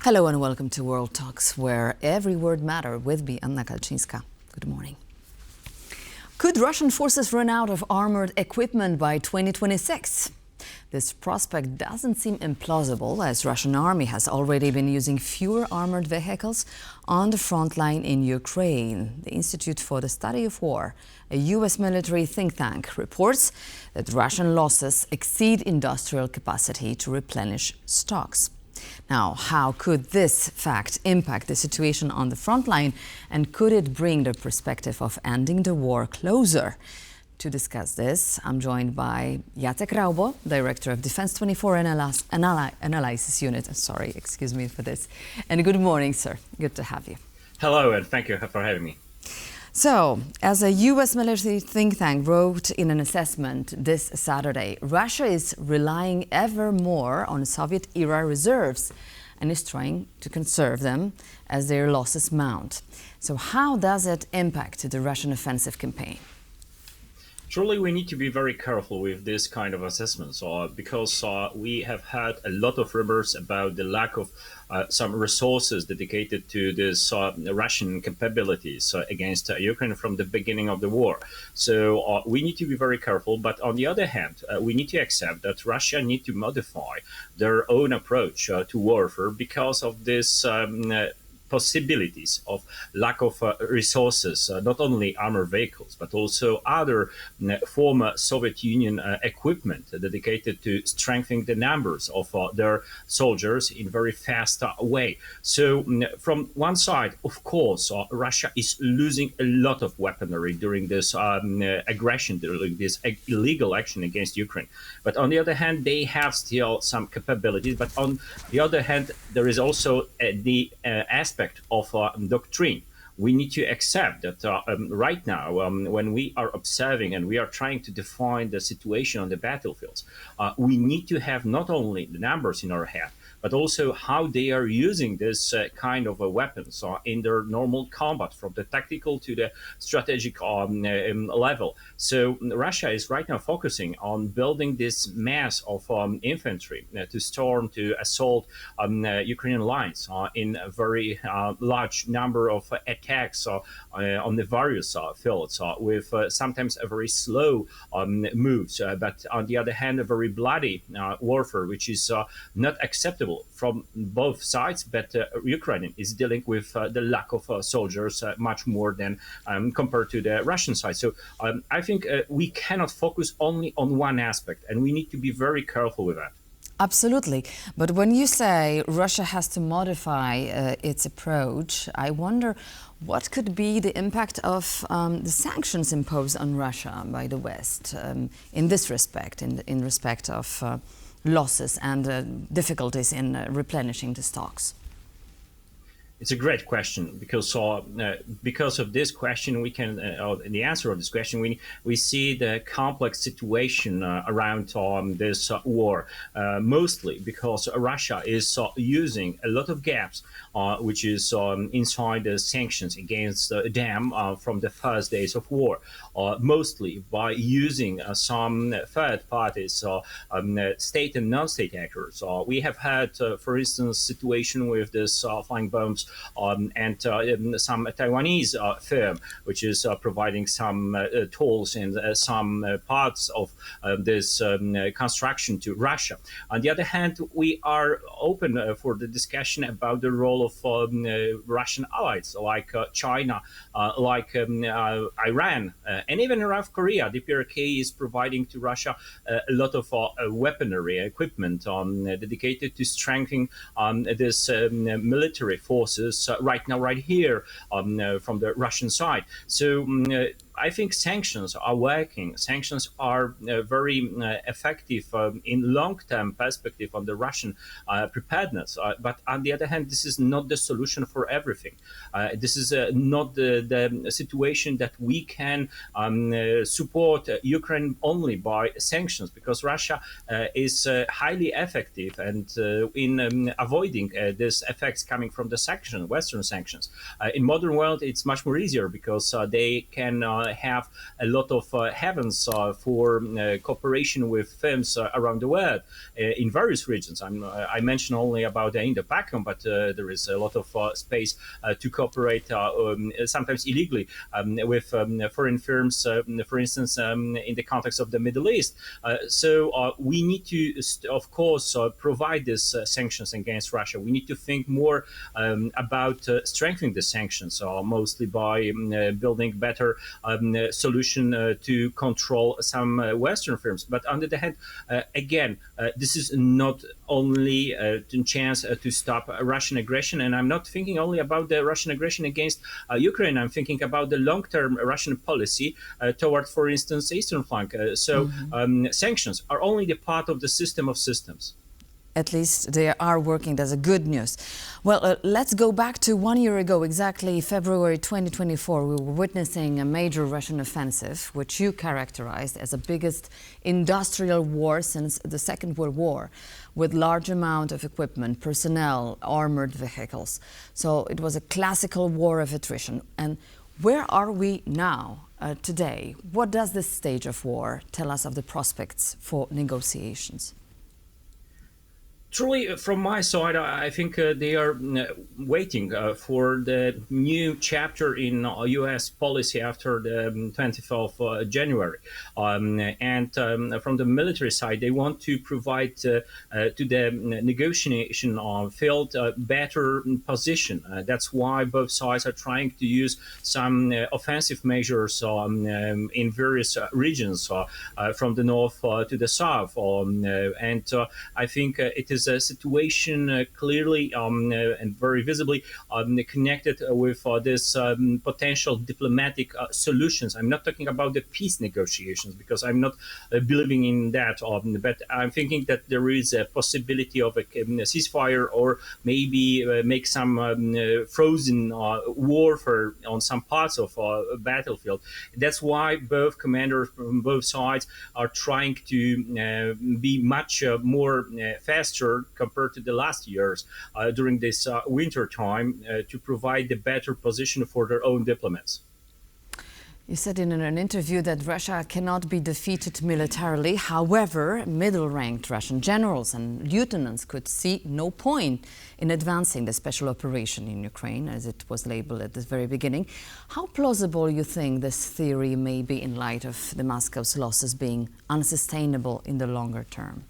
Hello and welcome to World Talks, where every word matters, with me, Anna Kalczynska. Good morning. Could Russian forces run out of armored equipment by 2026? This prospect doesn't seem implausible, as Russian army has already been using fewer armored vehicles on the front line in Ukraine. The Institute for the Study of War, a U.S. military think tank, reports that Russian losses exceed industrial capacity to replenish stocks. Now, how could this fact impact the situation on the front line, and could it bring the perspective of ending the war closer? To discuss this, I'm joined by Jacek Raubo, Director of Defense 24 Analysis Unit. Sorry, excuse me for this. And good morning, sir. Good to have you. Hello, and thank you for having me. So, as a U.S. military think tank wrote in an assessment this Saturday, Russia is relying ever more on Soviet-era reserves and is trying to conserve them as their losses mount. So how does it impact the Russian offensive campaign? Truly, we need to be very careful with this kind of assessments because we have had a lot of rumors about the lack of some resources dedicated to this Russian capabilities against Ukraine from the beginning of the war. So we need to be very careful. But on the other hand, we need to accept that Russia need to modify their own approach to warfare because of this possibilities of lack of resources, not only armored vehicles, but also other former Soviet Union equipment dedicated to strengthening the numbers of their soldiers in very fast way. So from one side, of course, Russia is losing a lot of weaponry during this aggression, during this illegal action against Ukraine. But on the other hand, they have still some capabilities. But on the other hand, there is also the aspect of doctrine. We need to accept that right now, when we are observing and we are trying to define the situation on the battlefields, we need to have not only the numbers in our head, but also how they are using this kind of weapons in their normal combat, from the tactical to the strategic level. So Russia is right now focusing on building this mass of infantry to storm, to assault Ukrainian lines in a very large number of attacks on the various fields, with sometimes a very slow moves, but on the other hand, a very bloody warfare, which is not acceptable from both sides. But Ukraine is dealing with the lack of soldiers much more than compared to the Russian side. So I think we cannot focus only on one aspect, and we need to be very careful with that. Absolutely. But when you say Russia has to modify its approach, I wonder what could be the impact of the sanctions imposed on Russia by the West in this respect, in respect of losses and difficulties in replenishing the stocks? It's a great question because of this question, we can the answer of this question, we see the complex situation around this war, mostly because Russia is using a lot of gaps, which is inside the sanctions against them from the first days of war, mostly by using some third parties, state and non-state actors. We have had, for instance, situation with this flying bombs and some Taiwanese firm, which is providing some tools and some parts of this construction to Russia. On the other hand, we are open for the discussion about the role of Russian allies like China, like Iran, and even South Korea. The PRK is providing to Russia a lot of weaponry equipment dedicated to strengthening this military forces right now, right here from the Russian side. So I think sanctions are working. Sanctions are very effective in long-term perspective on the Russian preparedness. But on the other hand, this is not the solution for everything. This is not the situation that we can support Ukraine only by sanctions, because Russia is highly effective and in avoiding these effects coming from the Western sanctions. In modern world, it's much more easier because they can have a lot of heavens for cooperation with firms around the world in various regions. I mentioned only about the Indo-Pacific, but there is a lot of space to cooperate, sometimes illegally, with foreign firms, for instance, in the context of the Middle East. So we need to, of course, provide these sanctions against Russia. We need to think more about strengthening the sanctions, mostly by building better solution to control some Western firms. But on the other hand, again, this is not only a chance to stop Russian aggression. And I'm not thinking only about the Russian aggression against Ukraine. I'm thinking about the long-term Russian policy toward, for instance, eastern flank. Sanctions are only the part of the system of systems. At least they are working. That's a good news. Well, let's go back to 1 year ago, exactly February 2024. We were witnessing a major Russian offensive, which you characterized as the biggest industrial war since the Second World War, with large amount of equipment, personnel, armored vehicles. So it was a classical war of attrition. And where are we now, today? What does this stage of war tell us of the prospects for negotiations? Truly, from my side, I think they are waiting for the new chapter in U.S. policy after the 20th of January. And from the military side, they want to provide to the negotiation field a better position. That's why both sides are trying to use some offensive measures in various regions, from the north to the south. And I think it is a situation clearly and very visibly connected with this potential diplomatic solutions. I'm not talking about the peace negotiations because I'm not believing in that, but I'm thinking that there is a possibility of a ceasefire or maybe make some frozen warfare on some parts of a battlefield. That's why both commanders from both sides are trying to be much more faster compared to the last years during this winter time to provide the better position for their own diplomats. You said in an interview that Russia cannot be defeated militarily. However, middle-ranked Russian generals and lieutenants could see no point in advancing the special operation in Ukraine, as it was labeled at the very beginning. How plausible you think this theory may be in light of the Moscow's losses being unsustainable in the longer term?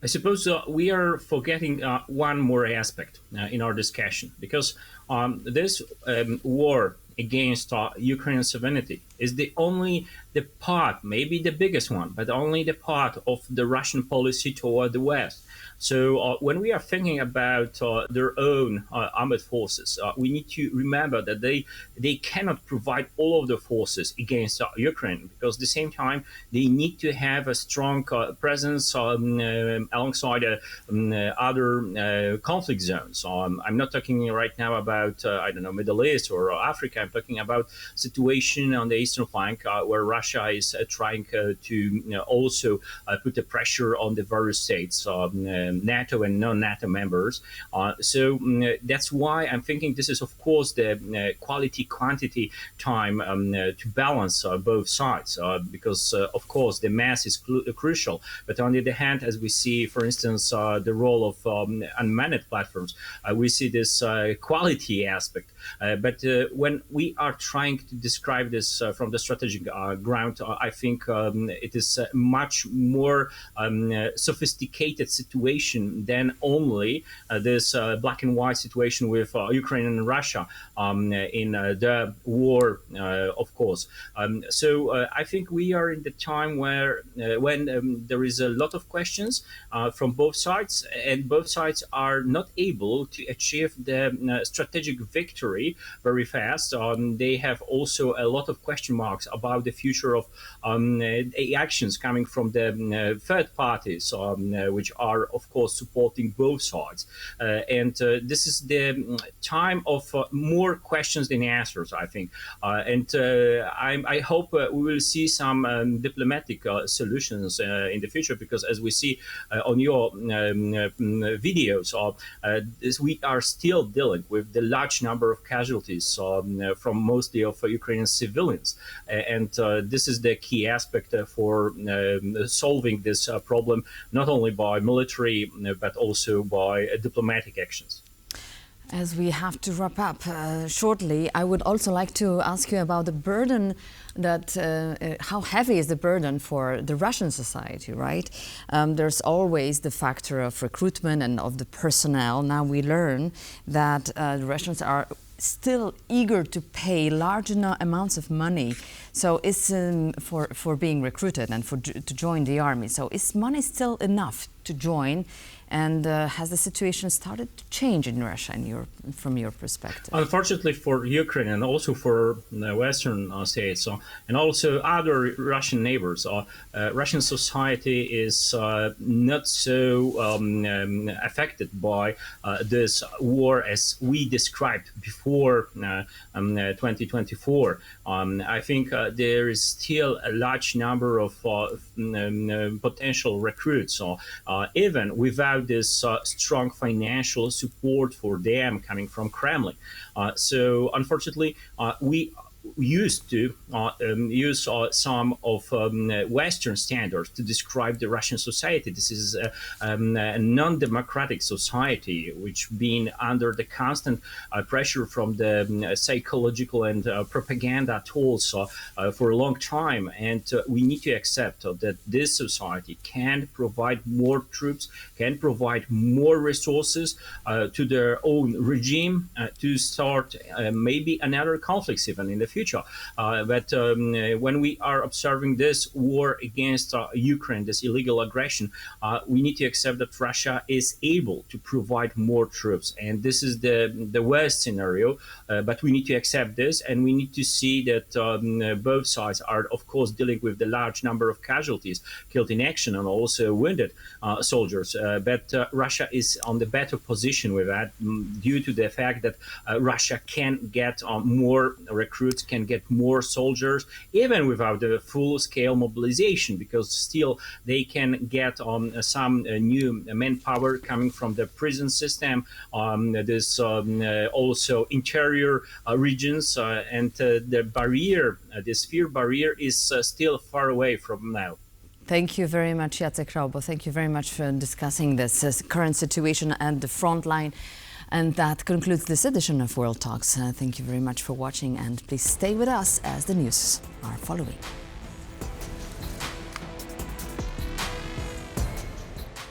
I suppose we are forgetting one more aspect in our discussion, because this war against Ukrainian sovereignty is the part, maybe the biggest one, but only the part of the Russian policy toward the West. So when we are thinking about their own armed forces, we need to remember that they cannot provide all of the forces against Ukraine, because at the same time they need to have a strong presence alongside other conflict zones. I'm not talking right now about I don't know, Middle East or Africa. I'm talking about situation on the eastern flank where Russia is trying to also put the pressure on the various states. NATO and non-NATO members. So that's why I'm thinking this is, of course, the quality-quantity time to balance both sides, because, of course, the mass is crucial. But on the other hand, as we see, for instance, the role of unmanned platforms, we see this quality aspect. But when we are trying to describe this from the strategic ground, I think it is a much more sophisticated situation than only this black and white situation with Ukraine and Russia in the war, of course. So I think we are in the time where when there is a lot of questions from both sides, and both sides are not able to achieve the strategic victory very fast. They have also a lot of question marks about the future future of actions coming from the third parties, which are, of course, supporting both sides. And this is the time of more questions than answers, I think. I hope we will see some diplomatic solutions in the future, because as we see on your videos, we are still dealing with the large number of casualties from mostly of Ukrainian civilians. And this is the key aspect for solving this problem, not only by military, but also by diplomatic actions. As we have to wrap up shortly, I would also like to ask you about the burden that, how heavy is the burden for the Russian society, right? There's always the factor of recruitment and of the personnel. Now we learn that the Russians are still eager to pay large amounts of money. So it's for being recruited and to join the army. So is money still enough to join? And has the situation started to change in Russia from your perspective? Unfortunately for Ukraine and also for Western states and also other Russian neighbors, Russian society is not so affected by this war as we described before 2024. I think there is still a large number of potential recruits, even without this strong financial support for them coming from Kremlin. So unfortunately, we used to use some of Western standards to describe the Russian society. This is a non-democratic society, which been under the constant pressure from the psychological and propaganda tools for a long time. And we need to accept that this society can provide more troops, can provide more resources to their own regime to start maybe another conflicts even in the future. But when we are observing this war against Ukraine, this illegal aggression, we need to accept that Russia is able to provide more troops. And this is the worst scenario, but we need to accept this, and we need to see that both sides are, of course, dealing with the large number of casualties killed in action and also wounded soldiers. But Russia is on the better position with that due to the fact that Russia can get more recruits, can get more soldiers, even without the full-scale mobilization, because still they can get some new manpower coming from the prison system, this also interior regions, and the barrier, this fear barrier is still far away from now. Thank you very much, Jacek Raubo. Thank you very much for discussing this current situation at the front line. And that concludes this edition of World Talks. Thank you very much for watching, and please stay with us as the news are following.